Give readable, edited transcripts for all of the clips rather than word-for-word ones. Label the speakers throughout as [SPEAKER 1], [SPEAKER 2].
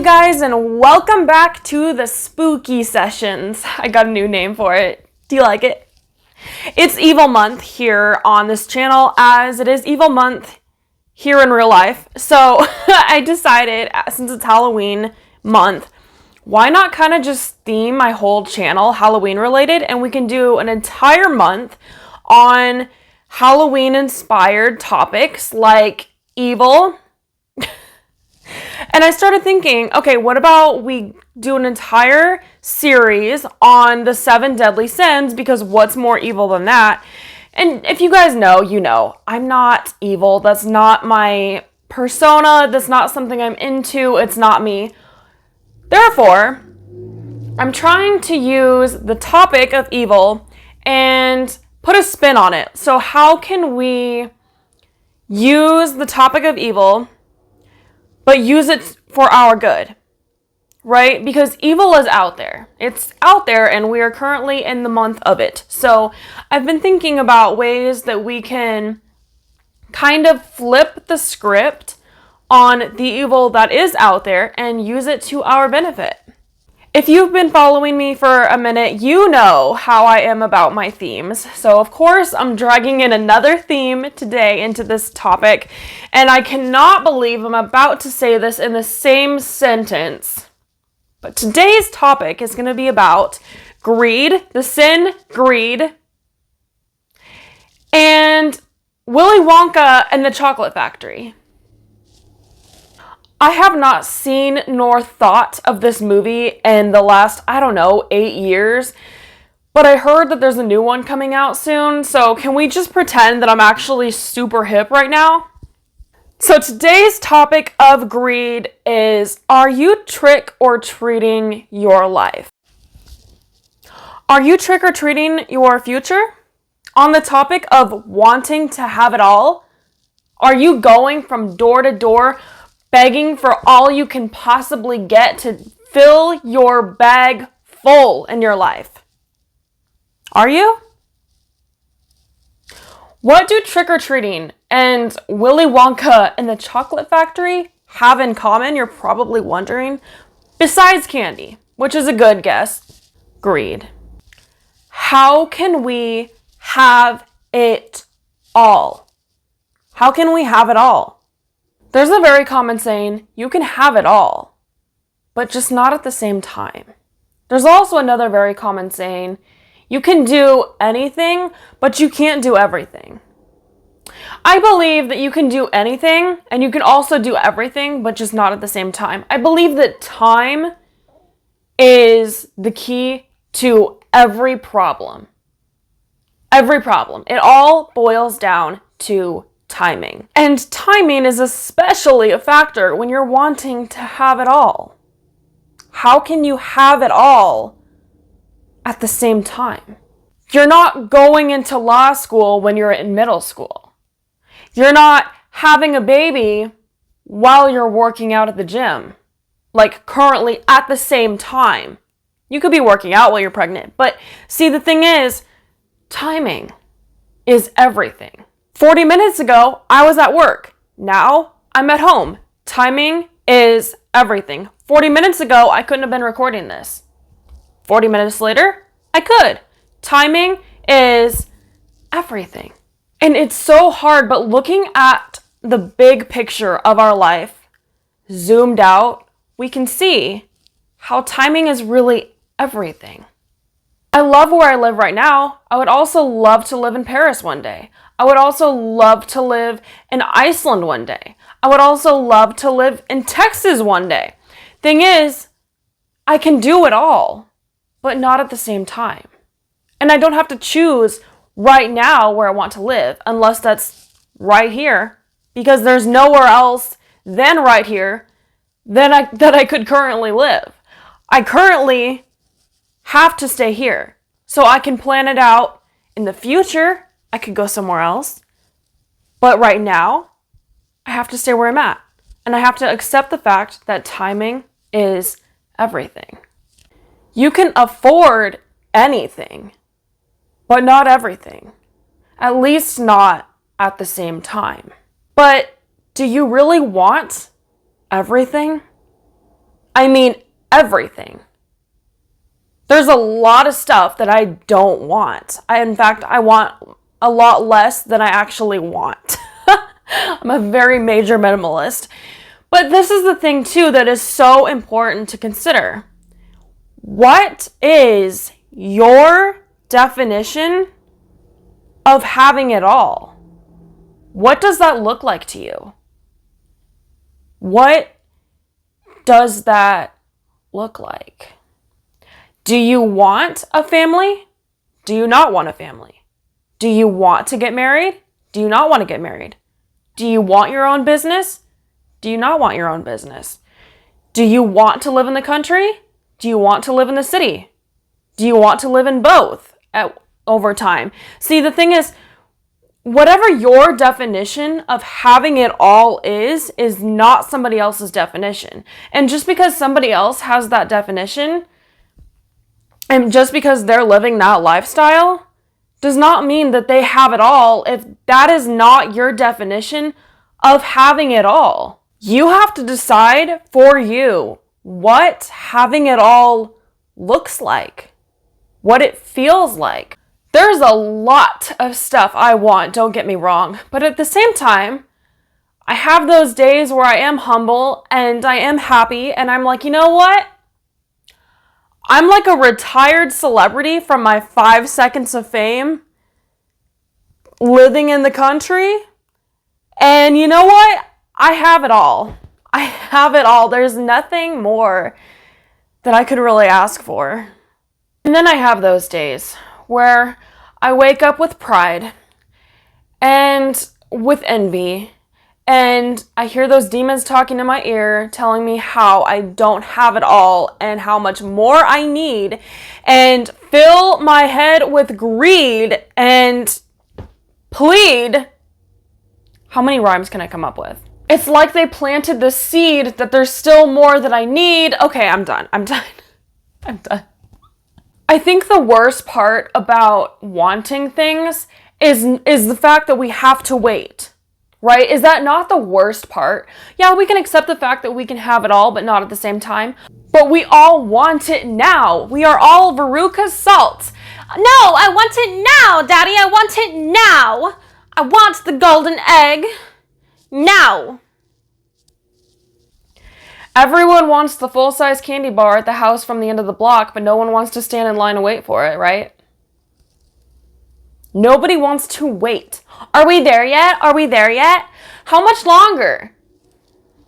[SPEAKER 1] guys, and welcome back to the spooky sessions. I got a new name for it. Do you like it? It's Evil Month here on this channel, as it is Evil Month here in real life. So I decided, since it's Halloween month, why not kind of just theme my whole channel Halloween related, and we can do an entire month on Halloween inspired topics like evil. And I started thinking, okay, what about we do an entire series on the 7 deadly sins, because what's more evil than that? And if you guys know, you know, I'm not evil. That's not my persona. That's not something I'm into. It's not me. Therefore, I'm trying to use the topic of evil and put a spin on it. So how can we use the topic of evil but use it for our good, right? Because evil is out there. It's out there, and we are currently in the month of it. So I've been thinking about ways that we can kind of flip the script on the evil that is out there and use it to our benefit. If you've been following me for a minute, you know how I am about my themes. So of course, I'm dragging in another theme today into this topic, and I cannot believe I'm about to say this in the same sentence. But today's topic is going to be about greed, the sin greed, and Willy Wonka and the Chocolate Factory. I have not seen nor thought of this movie in the last, 8 years. But I heard that there's a new one coming out soon. So can we just pretend that I'm actually super hip right now? So today's topic of greed is, are you trick or treating your life? Are you trick or treating your future? On the topic of wanting to have it all, are you going from door to door begging for all you can possibly get to fill your bag full in your life? Are you? What do trick-or-treating and Willy Wonka and the Chocolate Factory have in common, you're probably wondering? Besides candy, which is a good guess, greed. How can we have it all? How can we have it all? There's a very common saying, you can have it all, but just not at the same time. There's also another very common saying, you can do anything, but you can't do everything. I believe that you can do anything, and you can also do everything, but just not at the same time. I believe that time is the key to every problem. Every problem. It all boils down to timing. And timing is especially a factor when you're wanting to have it all. How can you have it all at the same time? You're not going into law school when you're in middle school. You're not having a baby while you're working out at the gym, like currently at the same time. You could be working out while you're pregnant, but see, the thing is, timing is everything. 40 minutes ago, I was at work. Now, I'm at home. Timing is everything. 40 minutes ago, I couldn't have been recording this. 40 minutes later, I could. Timing is everything. And it's so hard, but looking at the big picture of our life, zoomed out, we can see how timing is really everything. I love where I live right now. I would also love to live in Paris one day. I would also love to live in Iceland one day. I would also love to live in Texas one day. Thing is, I can do it all, but not at the same time. And I don't have to choose right now where I want to live, unless that's right here, because there's nowhere else than right here that I could currently live. I currently have to stay here, so I can plan it out in the future. I could go somewhere else. But right now, I have to stay where I'm at. And I have to accept the fact that timing is everything. You can afford anything, but not everything. At least not at the same time. But do you really want everything? I mean everything. There's a lot of stuff that I don't want. In fact, I want a lot less than I actually want. I'm a very major minimalist. But this is the thing too that is so important to consider. What is your definition of having it all? What does that look like to you? What does that look like? Do you want a family? Do you not want a family? Do you want to get married? Do you not want to get married? Do you want your own business? Do you not want your own business? Do you want to live in the country? Do you want to live in the city? Do you want to live in both over time? See, the thing is, whatever your definition of having it all is not somebody else's definition. And just because somebody else has that definition, and just because they're living that lifestyle, does not mean that they have it all if that is not your definition of having it all. You have to decide for you what having it all looks like, what it feels like. There's a lot of stuff I want, don't get me wrong, but at the same time, I have those days where I am humble and I am happy and I'm like, you know what? I'm like a retired celebrity from my 5 seconds of fame living in the country. And you know what? I have it all. I have it all. There's nothing more that I could really ask for. And then I have those days where I wake up with pride and with envy, and I hear those demons talking in my ear telling me how I don't have it all and how much more I need, and fill my head with greed and plead. How many rhymes can I come up with? It's like they planted the seed that there's still more that I need. Okay, I'm done. I'm done. I think the worst part about wanting things is the fact that we have to wait, right? Is that not the worst part? Yeah, we can accept the fact that we can have it all, but not at the same time. But we all want it now. We are all Veruca Salt. No, I want it now, Daddy. I want it now. I want the golden egg now. Everyone wants the full-size candy bar at the house from the end of the block, but no one wants to stand in line and wait for it, right? Nobody wants to wait. Are we there yet? Are we there yet? How much longer?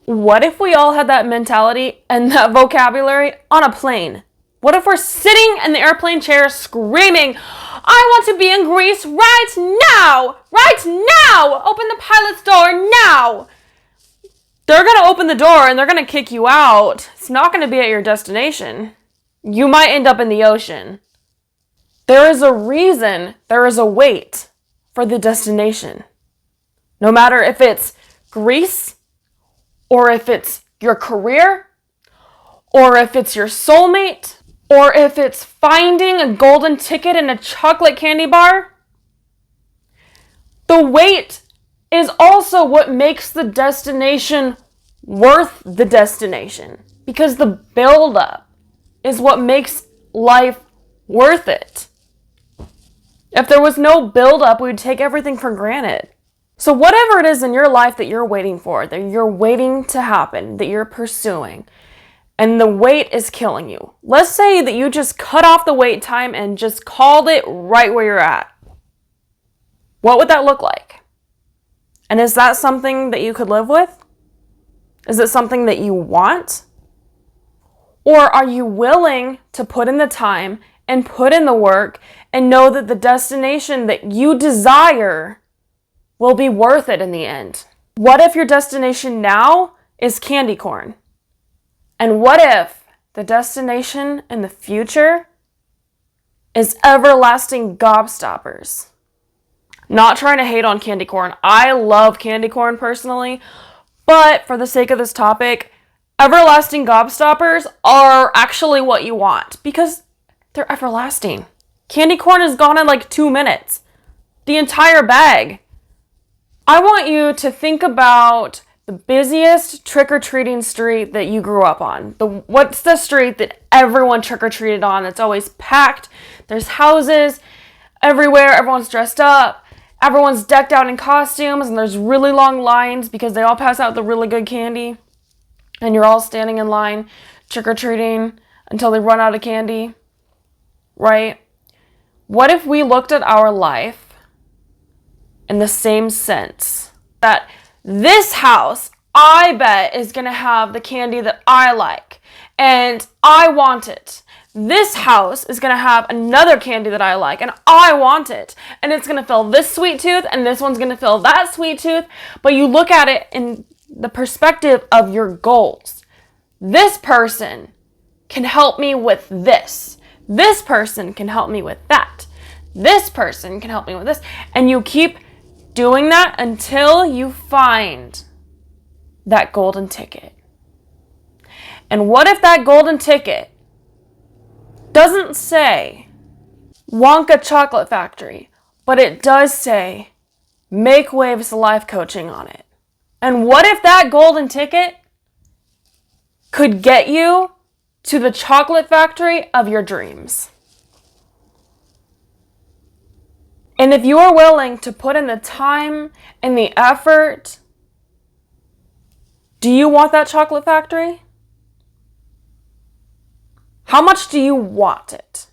[SPEAKER 1] What if we all had that mentality and that vocabulary on a plane? What if we're sitting in the airplane chair screaming, I want to be in Greece right now! Right now! Open the pilot's door now! They're going to open the door and they're going to kick you out. It's not going to be at your destination. You might end up in the ocean. There is a reason, there is a wait for the destination. No matter if it's Greece, or if it's your career, or if it's your soulmate, or if it's finding a golden ticket in a chocolate candy bar. The wait is also what makes the destination worth the destination. Because the build-up is what makes life worth it. If there was no build-up, we would take everything for granted. So whatever it is in your life that you're waiting for, that you're waiting to happen, that you're pursuing, and the wait is killing you. Let's say that you just cut off the wait time and just called it right where you're at. What would that look like? And is that something that you could live with? Is it something that you want? Or are you willing to put in the time and put in the work and know that the destination that you desire will be worth it in the end? What if your destination now is candy corn? And what if the destination in the future is everlasting gobstoppers? Not trying to hate on candy corn. I love candy corn personally, but for the sake of this topic, everlasting gobstoppers are actually what you want because they're everlasting. Candy corn is gone in like 2 minutes. The entire bag. I want you to think about the busiest trick-or-treating street that you grew up on? What's the street that everyone trick-or-treated on? It's always packed. There's houses everywhere. Everyone's dressed up. Everyone's decked out in costumes, and there's really long lines because they all pass out the really good candy. And you're all standing in line trick-or-treating until they run out of candy, right? What if we looked at our life in the same sense? That this house, I bet, is going to have the candy that I like, and I want it. This house is going to have another candy that I like, and I want it. And it's going to fill this sweet tooth, and this one's going to fill that sweet tooth. But you look at it in the perspective of your goals. This person can help me with this. This person can help me with that. This person can help me with this. And you keep doing that until you find that golden ticket. And what if that golden ticket doesn't say Wonka Chocolate Factory, but it does say Make Waves Life Coaching on it? And what if that golden ticket could get you to the chocolate factory of your dreams? And if you are willing to put in the time and the effort, do you want that chocolate factory? How much do you want it?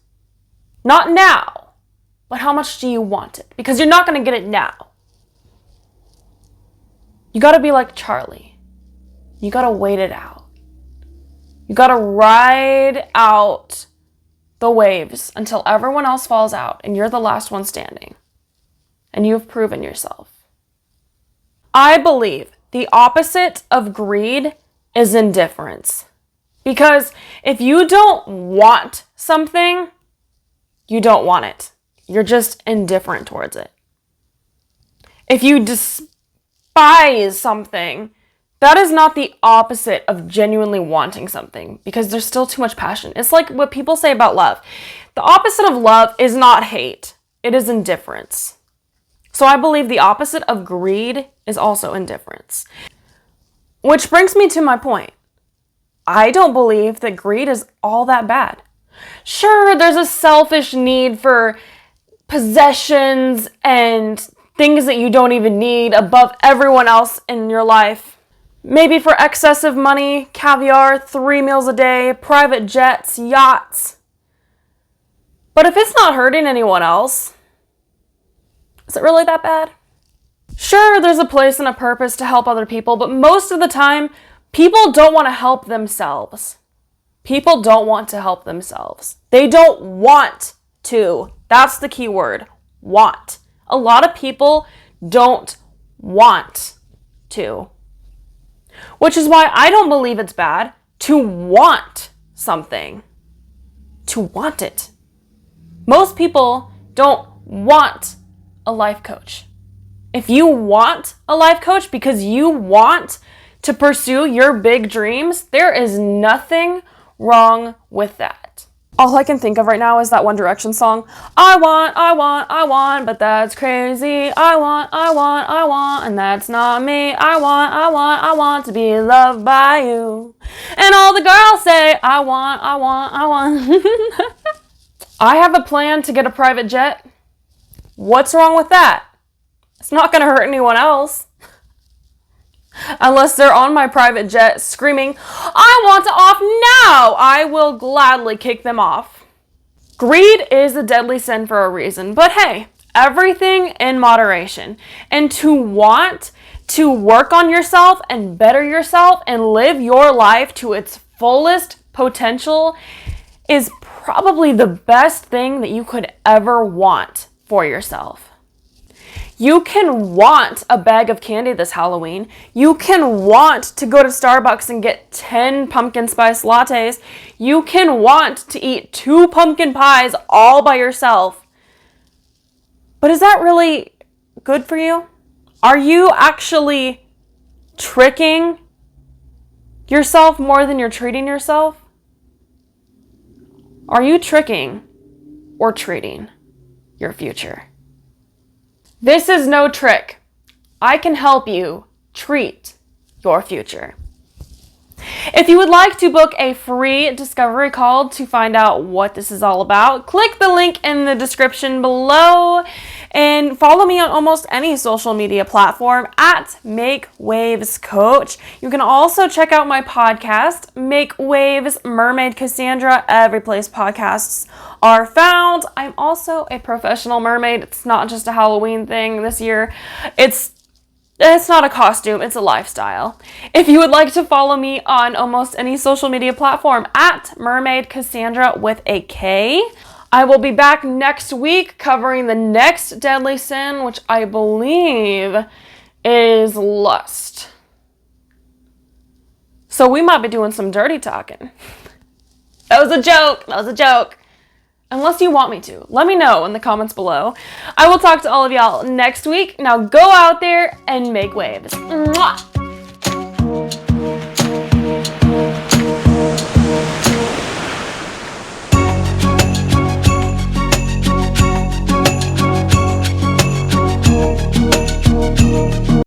[SPEAKER 1] Not now, but how much do you want it? Because you're not going to get it now. You got to be like Charlie. You got to wait it out. You got to ride out the waves until everyone else falls out and you're the last one standing. And you've proven yourself. I believe the opposite of greed is indifference. Because if you don't want something, you don't want it. You're just indifferent towards it. If you despise something, that is not the opposite of genuinely wanting something, because there's still too much passion. It's like what people say about love. The opposite of love is not hate. It is indifference. So I believe the opposite of greed is also indifference. Which brings me to my point. I don't believe that greed is all that bad. Sure, there's a selfish need for possessions and things that you don't even need above everyone else in your life. Maybe for excessive money, caviar, 3 meals a day, private jets, yachts. But if it's not hurting anyone else, is it really that bad? Sure, there's a place and a purpose to help other people, but most of the time, people don't want to help themselves. People don't want to help themselves. They don't want to. That's the key word. Want. A lot of people don't want to. Which is why I don't believe it's bad to want something. To want it. Most people don't want a life coach. If you want a life coach because you want to pursue your big dreams, there is nothing wrong with that. All I can think of right now is that One Direction song. I want, but that's crazy. I want, and that's not me. I want to be loved by you. And all the girls say, I want. I have a plan to get a private jet. What's wrong with that? It's not going to hurt anyone else. Unless they're on my private jet screaming, I want off now! I will gladly kick them off. Greed is a deadly sin for a reason, but hey, everything in moderation. And to want to work on yourself and better yourself and live your life to its fullest potential is probably the best thing that you could ever want for yourself. You can want a bag of candy this Halloween. You can want to go to Starbucks and get 10 pumpkin spice lattes. You can want to eat 2 pumpkin pies all by yourself. But is that really good for you? Are you actually tricking yourself more than you're treating yourself? Are you tricking or treating your future? This is no trick. I can help you treat your future. If you would like to book a free discovery call to find out what this is all about, click the link in the description below and follow me on almost any social media platform at Make Waves Coach. You can also check out my podcast, Make Waves Mermaid Kassandra, every place podcasts are found. I'm also a professional mermaid. It's not just a Halloween thing this year. It's not a costume, it's a lifestyle. If you would like to follow me on almost any social media platform at Mermaid Kassandra with a K. I will be back next week covering the next deadly sin, which I believe is lust. So we might be doing some dirty talking. That was a joke. Unless you want me to. Let me know in the comments below. I will talk to all of y'all next week. Now go out there and make waves. Mwah!